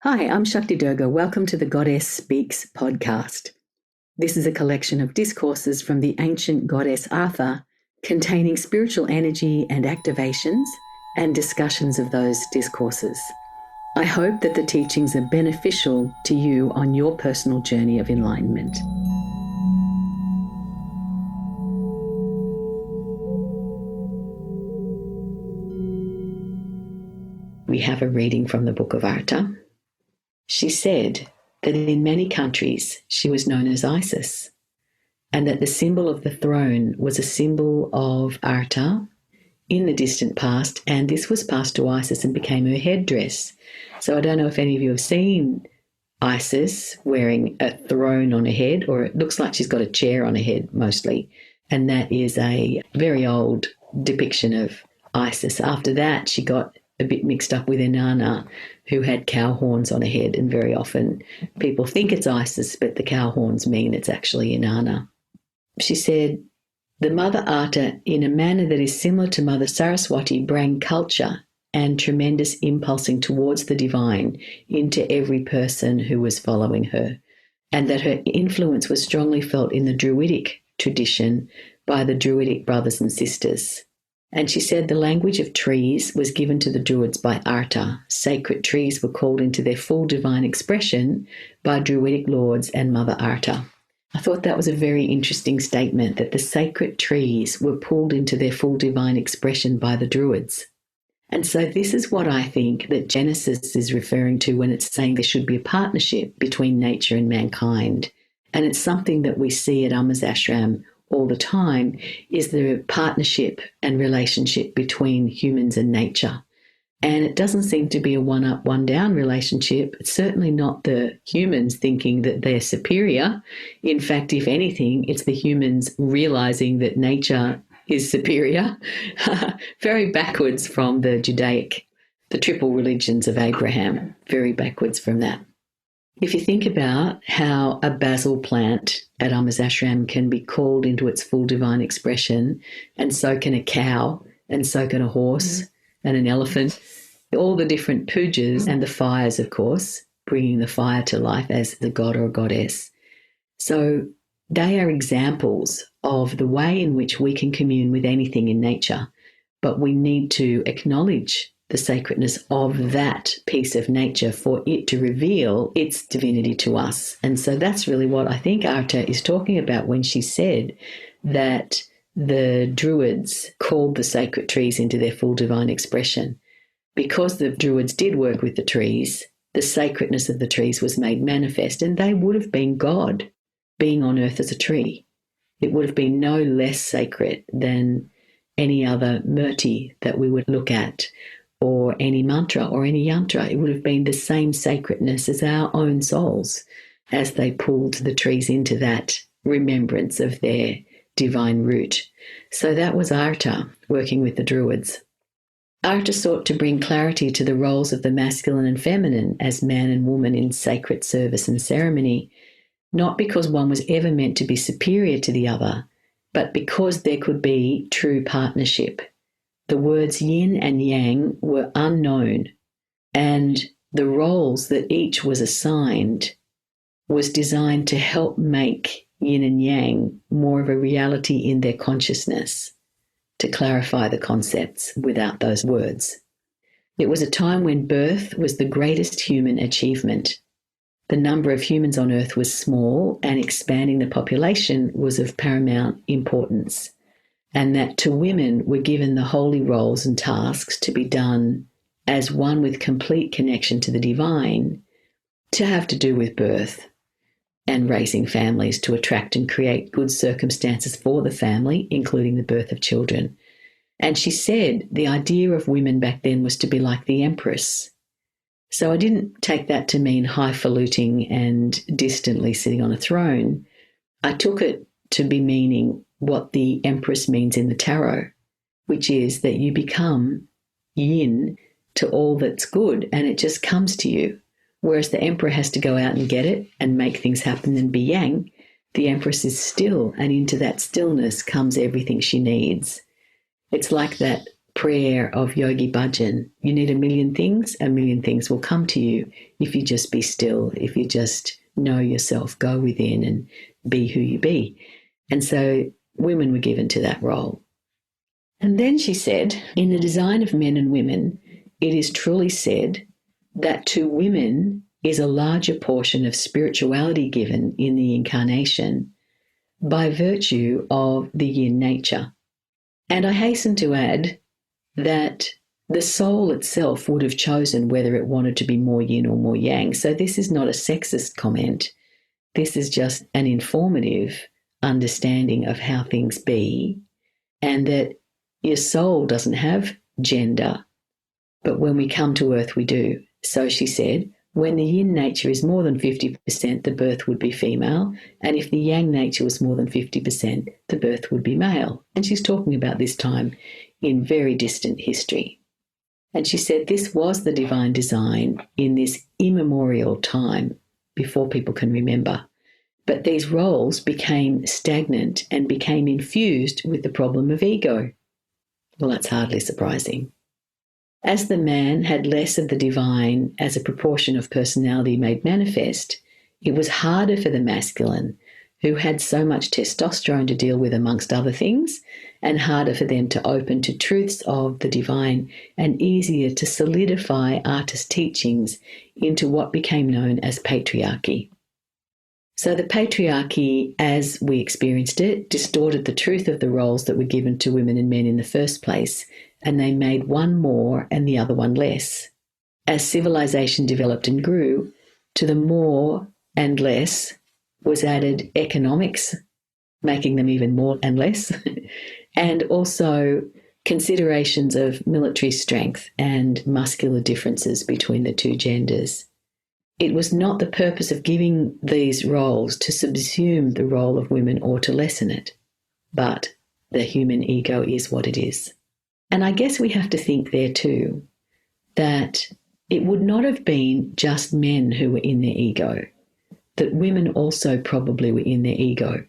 Hi, I'm Shakti Durga. Welcome to the Goddess Speaks podcast. This is a collection of discourses from the ancient goddess Arthur, containing spiritual energy and activations and discussions of those discourses. I hope that the teachings are beneficial to you on your personal journey of enlightenment. We have a reading from the book of Arthur. She said that in many countries she was known as Isis, and that the symbol of the throne was a symbol of Arta in the distant past, and this was passed to Isis and became her headdress. So I don't know if any of you have seen Isis wearing a throne on her head, or it looks like she's got a chair on her head mostly, and that is a very old depiction of Isis. After that, she got a bit mixed up with Inanna, who had cow horns on her head, and very often people think it's Isis, but the cow horns mean it's actually Inanna. She said, the Mother Arta, in a manner that is similar to Mother Saraswati, bring culture and tremendous impulsing towards the divine into every person who was following her, and that her influence was strongly felt in the Druidic tradition by the Druidic brothers and sisters. And she said the language of trees was given to the Druids by Arta. Sacred trees were called into their full divine expression by Druidic lords and Mother Arta. I thought that was a very interesting statement, that the sacred trees were pulled into their full divine expression by the Druids. And so this is what I think that Genesis is referring to when it's saying there should be a partnership between nature and mankind. And it's something that we see at Amma's ashram all the time, is the partnership and relationship between humans and nature. And it doesn't seem to be a one-up, one-down relationship. It's certainly not the humans thinking that they're superior. In fact, if anything, it's the humans realizing that nature is superior. Very backwards from the triple religions of Abraham, very backwards from that. If you think about how a basil plant at Amma's ashram can be called into its full divine expression, and so can a cow, and so can a horse, and an elephant, all the different pujas and the fires, of course, bringing the fire to life as the god or goddess. So they are examples of the way in which we can commune with anything in nature, but we need to acknowledge the sacredness of that piece of nature for it to reveal its divinity to us. And so that's really what I think Arta is talking about when she said that the Druids called the sacred trees into their full divine expression. Because the Druids did work with the trees, the sacredness of the trees was made manifest, and they would have been God being on earth as a tree. It would have been no less sacred than any other murti that we would look at, or any mantra or any yantra. It would have been the same sacredness as our own souls as they pulled the trees into that remembrance of their divine root. So that was Arta working with the Druids. Arta sought to bring clarity to the roles of the masculine and feminine as man and woman in sacred service and ceremony, not because one was ever meant to be superior to the other, but because there could be true partnership. The words yin and yang were unknown, and the roles that each was assigned was designed to help make yin and yang more of a reality in their consciousness, to clarify the concepts without those words. It was a time when birth was the greatest human achievement. The number of humans on earth was small, and expanding the population was of paramount importance. And that to women were given the holy roles and tasks to be done as one with complete connection to the divine, to have to do with birth and raising families to attract and create good circumstances for the family, including the birth of children. And she said the idea of women back then was to be like the empress. So I didn't take that to mean highfalutin and distantly sitting on a throne. I took it to be meaning what the empress means in the tarot, which is that you become yin to all that's good, and it just comes to you. Whereas the emperor has to go out and get it and make things happen and be yang, the empress is still, and into that stillness comes everything she needs. It's like that prayer of Yogi Bhajan. You need a million things will come to you if you just be still, if you just know yourself, go within and be who you be. And so women were given to that role. And then she said, in the design of men and women, it is truly said that to women is a larger portion of spirituality given in the incarnation by virtue of the yin nature. And I hasten to add that the soul itself would have chosen whether it wanted to be more yin or more yang. So this is not a sexist comment. This is just an informative understanding of how things be, and that your soul doesn't have gender, but when we come to earth, we do. So she said, when the yin nature is more than 50%, the birth would be female. And if the yang nature was more than 50%, the birth would be male. And she's talking about this time in very distant history. And she said this was the divine design in this immemorial time before people can remember. But these roles became stagnant and became infused with the problem of ego. Well, that's hardly surprising. As the man had less of the divine as a proportion of personality made manifest, it was harder for the masculine, who had so much testosterone to deal with amongst other things, and harder for them to open to truths of the divine, and easier to solidify artist teachings into what became known as patriarchy. So the patriarchy, as we experienced it, distorted the truth of the roles that were given to women and men in the first place, and they made one more and the other one less. As civilization developed and grew, to the more and less was added economics, making them even more and less, and also considerations of military strength and muscular differences between the two genders. It was not the purpose of giving these roles to subsume the role of women or to lessen it, but the human ego is what it is. And I guess we have to think there too that it would not have been just men who were in their ego, that women also probably were in their ego.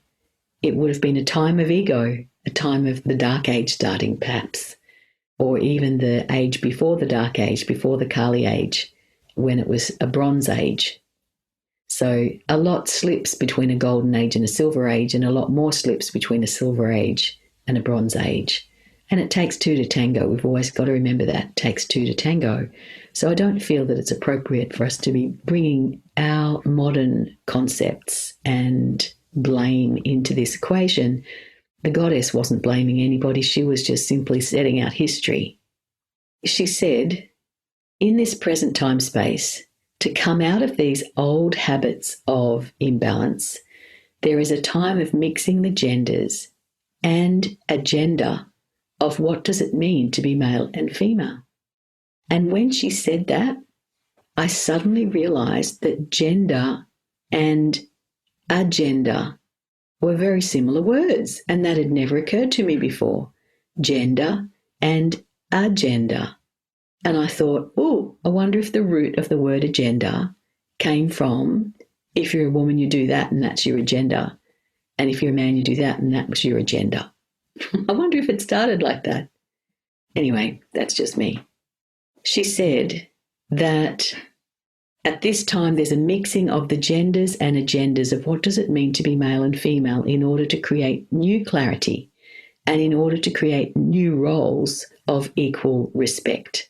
It would have been a time of ego, a time of the Dark Age starting perhaps, or even the age before the Dark Age, before the Kali Age, when it was a Bronze Age. So a lot slips between a Golden Age and a Silver Age, and a lot more slips between a Silver Age and a Bronze Age. And it takes two to tango. We've always got to remember that. It takes two to tango. So I don't feel that it's appropriate for us to be bringing our modern concepts and blame into this equation. The goddess wasn't blaming anybody. She was just simply setting out history. She said, in this present time space, to come out of these old habits of imbalance, there is a time of mixing the genders and a gender of what does it mean to be male and female. And when she said that, I suddenly realized that gender and agenda were very similar words, and that had never occurred to me before. Gender and agenda. And I thought, oh, I wonder if the root of the word agenda came from, if you're a woman, you do that and that's your agenda. And if you're a man, you do that and that was your agenda. I wonder if it started like that. Anyway, that's just me. She said that at this time there's a mixing of the genders and agendas of what does it mean to be male and female in order to create new clarity and in order to create new roles of equal respect.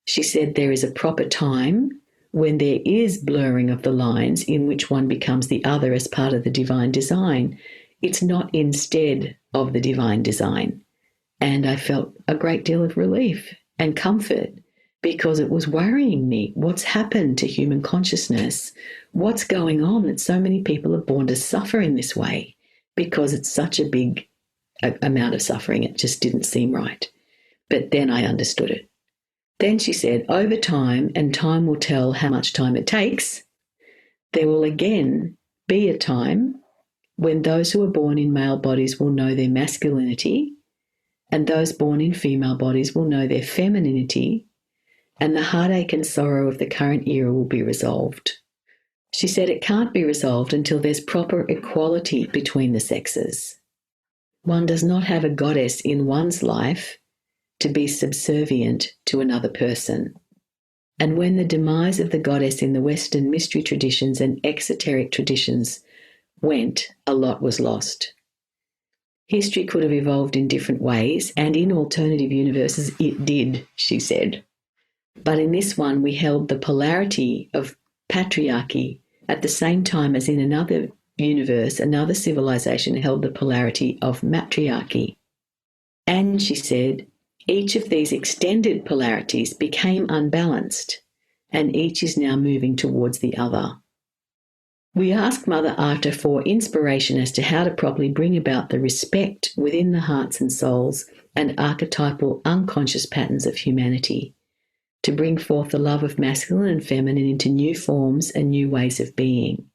She said there is a proper time when there is blurring of the lines in which one becomes the other as part of the divine design. It's not instead of the divine design. And I felt a great deal of relief and comfort because it was worrying me. What's happened to human consciousness? What's going on that so many people are born to suffer in this way? Because it's such a big amount of suffering. It just didn't seem right. But then I understood it. Then she said, over time, and time will tell how much time it takes, there will again be a time when those who are born in male bodies will know their masculinity, and those born in female bodies will know their femininity, and the heartache and sorrow of the current era will be resolved. She said it can't be resolved until there's proper equality between the sexes. One does not have a goddess in one's life to be subservient to another person. And when the demise of the goddess in the Western mystery traditions and exoteric traditions went, a lot was lost. History could have evolved in different ways, and in alternative universes it did, she said. But in this one, we held the polarity of patriarchy at the same time as in another universe, another civilization held the polarity of matriarchy. And she said, each of these extended polarities became unbalanced, and each is now moving towards the other. We asked Mother Arta for inspiration as to how to properly bring about the respect within the hearts and souls and archetypal unconscious patterns of humanity, to bring forth the love of masculine and feminine into new forms and new ways of being,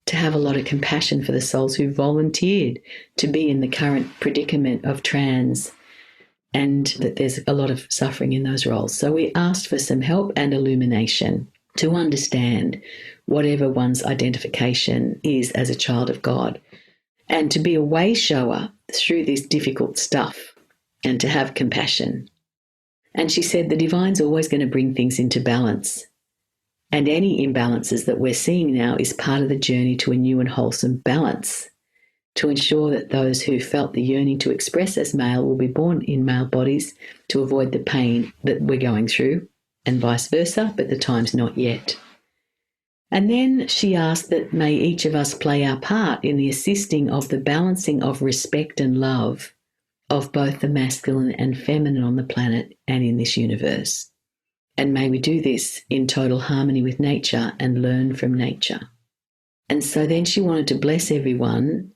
to have a lot of compassion for the souls who volunteered to be in the current predicament of trans, and that there's a lot of suffering in those roles. So we asked for some help and illumination to understand whatever one's identification is as a child of God, and to be a way shower through this difficult stuff and to have compassion. And she said the divine's always going to bring things into balance. And any imbalances that we're seeing now is part of the journey to a new and wholesome balance, to ensure that those who felt the yearning to express as male will be born in male bodies to avoid the pain that we're going through, and vice versa, but the time's not yet. And then she asked that may each of us play our part in the assisting of the balancing of respect and love of both the masculine and feminine on the planet and in this universe. And may we do this in total harmony with nature and learn from nature. And so then she wanted to bless everyone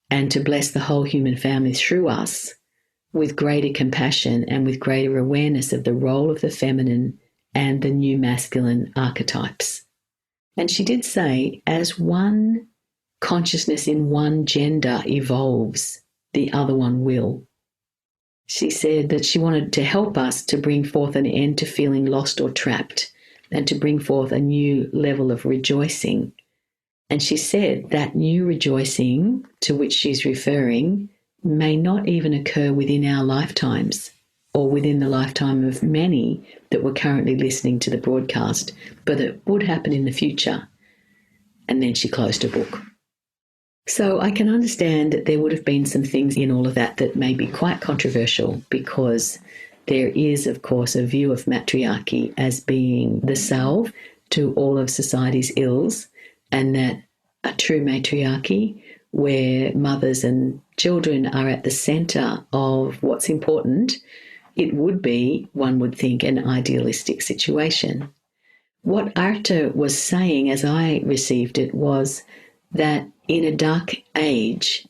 and to bless the whole human family through us with greater compassion and with greater awareness of the role of the feminine and the new masculine archetypes. And she did say, as one consciousness in one gender evolves, the other one will. She said that she wanted to help us to bring forth an end to feeling lost or trapped, and to bring forth a new level of rejoicing. And she said that new rejoicing to which she's referring may not even occur within our lifetimes or within the lifetime of many that were currently listening to the broadcast, but it would happen in the future. And then she closed her book. So I can understand that there would have been some things in all of that that may be quite controversial, because there is, of course, a view of matriarchy as being the salve to all of society's ills, and that a true matriarchy, where mothers and children are at the centre of what's important, it would be, one would think, an idealistic situation. What Arta was saying, as I received it, was that in a dark age,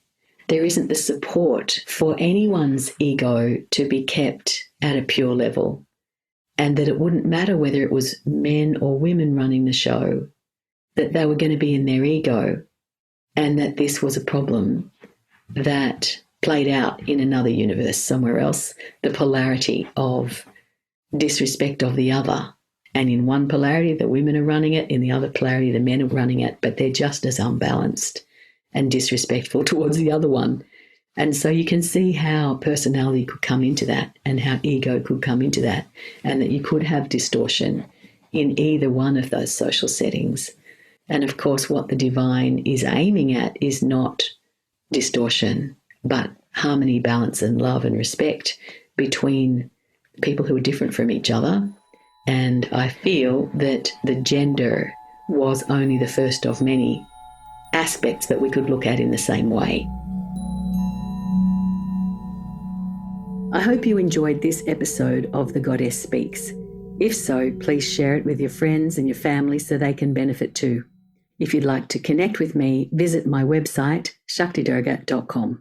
there isn't the support for anyone's ego to be kept at a pure level, and that it wouldn't matter whether it was men or women running the show, that they were going to be in their ego, and that this was a problem that played out in another universe somewhere else, the polarity of disrespect of the other. And in one polarity, the women are running it, in the other polarity, the men are running it, but they're just as unbalanced and disrespectful towards the other one. And so you can see how personality could come into that, and how ego could come into that, and that you could have distortion in either one of those social settings. And of course, what the divine is aiming at is not distortion, but harmony, balance, and love and respect between people who are different from each other. And I feel that the gender was only the first of many aspects that we could look at in the same way. I hope you enjoyed this episode of The Goddess Speaks. If so, please share it with your friends and your family so they can benefit too. If you'd like to connect with me, visit my website, shaktidurga.com.